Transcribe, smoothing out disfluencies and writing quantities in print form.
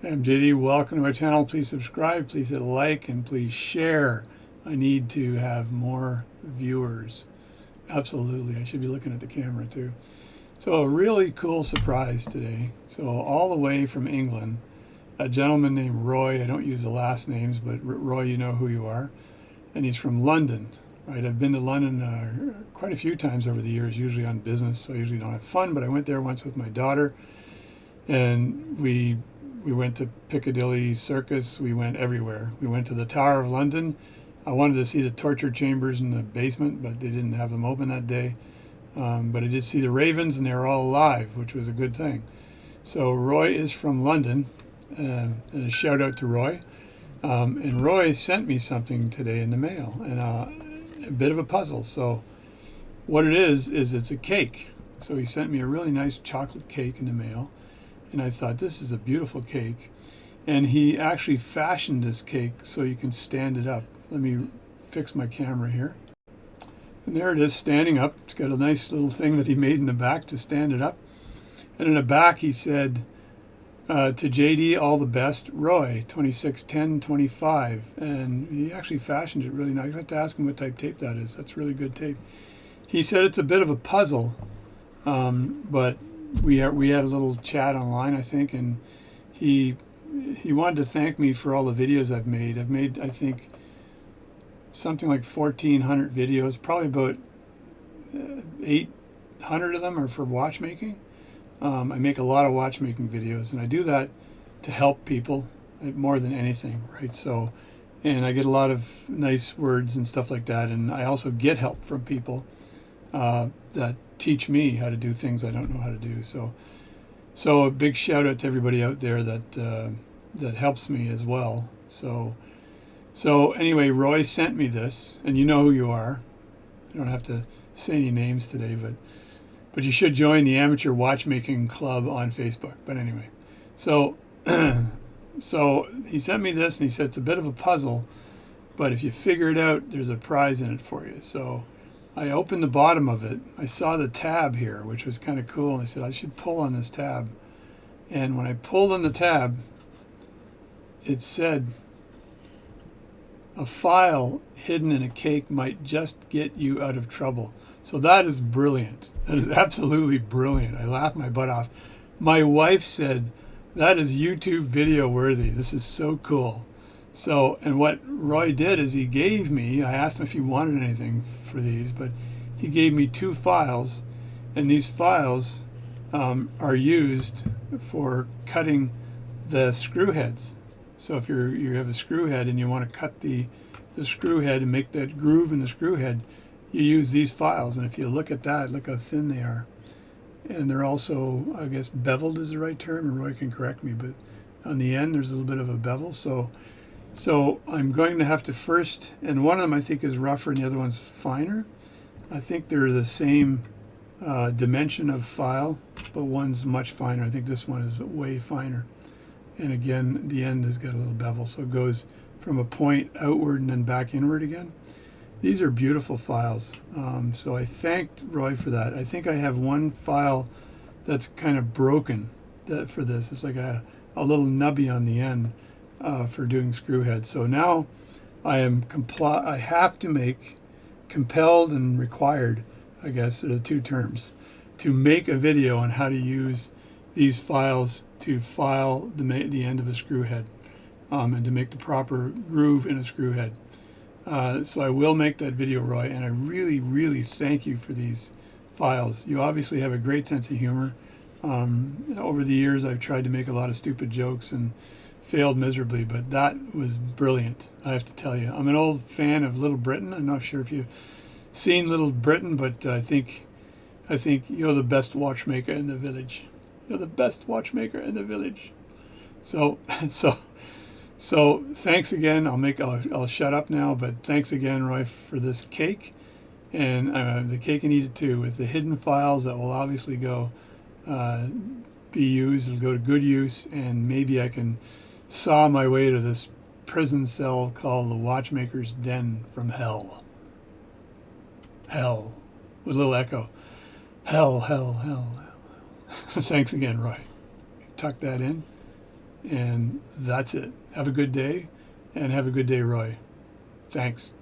I'm JD. Welcome to my channel. Please subscribe, please hit like, and please share. I need to have more viewers. Absolutely. I should be looking at the camera too. So a really cool surprise today. So all the way from England, a gentleman named Roy. I don't use the last names, but Roy, you know who you are. And he's from London. Right? I've been to London quite a few times over the years, usually on business. So I usually don't have fun, but I went there once with my daughter, and we went to Piccadilly Circus. We went everywhere. We went to the Tower of London. I wanted to see the torture chambers in the basement, but they didn't have them open that day. But I did see the ravens, and they were all alive, which was a good thing. So Roy is from London, and a shout out to Roy. And Roy sent me something today in the mail, and a bit of a puzzle. So what it is it's a cake. So he sent me a really nice chocolate cake in the mail. And I thought, this is a beautiful cake. And he actually fashioned this cake so you can stand it up. Let me fix my camera here. And there it is, standing up. It's got a nice little thing that he made in the back to stand it up. And in the back he said, to JD, all the best, Roy, 261025. And he actually fashioned it really nice. I have to ask him what type tape that is. That's really good tape. He said it's a bit of a puzzle, but we had a little chat online, I think, and he wanted to thank me for all the videos I've made. I've made, I think, something like 1,400 videos. Probably about 800 of them are for watchmaking. I make a lot of watchmaking videos, and I do that to help people more than anything, right? So, and I get a lot of nice words and stuff like that, and I also get help from people that teach me how to do things I don't know how to do. So a big shout out to everybody out there that helps me as well. So anyway, Roy sent me this, and you know who you are. I don't have to say any names today, but you should join the Amateur Watchmaking Club on Facebook. But anyway, so he sent me this, and he said it's a bit of a puzzle, but if you figure it out, there's a prize in it for you. So I opened the bottom of it. I saw the tab here, which was kind of cool. And I said, I should pull on this tab. And when I pulled on the tab, it said, a file hidden in a cake might just get you out of trouble. So that is brilliant. That is absolutely brilliant. I laughed my butt off. My wife said, that is YouTube video worthy. This is so cool. So, and what Roy did is he gave me, I asked him if he wanted anything for these, but he gave me 2 files, and these files are used for cutting the screw heads. So if you have a screw head and you want to cut the screw head and make that groove in the screw head, you use these files. And if you look at that, look how thin they are. And they're also, I guess, beveled is the right term, and Roy can correct me, but on the end there's a little bit of a bevel. So I'm going to have to first, and one of them I think is rougher and the other one's finer. I think they're the same dimension of file, but one's much finer. I think this one is way finer. And again, the end has got a little bevel, so it goes from a point outward and then back inward again. These are beautiful files. So I thanked Roy for that. I think I have one file that's kind of broken for this. It's like a little nubby on the end. For doing screw heads. So now I have to make, compelled and required, I guess are the 2 terms, to make a video on how to use these files to file the end of a screw head, and to make the proper groove in a screw head. So I will make that video, Roy, and I really, really thank you for these files. You obviously have a great sense of humor. Over the years I've tried to make a lot of stupid jokes and failed miserably, but that was brilliant, I have to tell you. I'm an old fan of Little Britain. I'm not sure if you've seen Little Britain, but I think you're the best watchmaker in the village. You're the best watchmaker in the village. So thanks again. I'll shut up now, but thanks again, Roy, for this cake, and the cake and eat it too, with the hidden files that will obviously be used. It'll go to good use, and maybe I can saw my way to this prison cell called the Watchmaker's Den from hell. Hell, with a little echo. Hell, hell, hell, hell, hell. Thanks again, Roy. Tuck that in. And that's it. Have a good day, and have a good day, Roy. Thanks.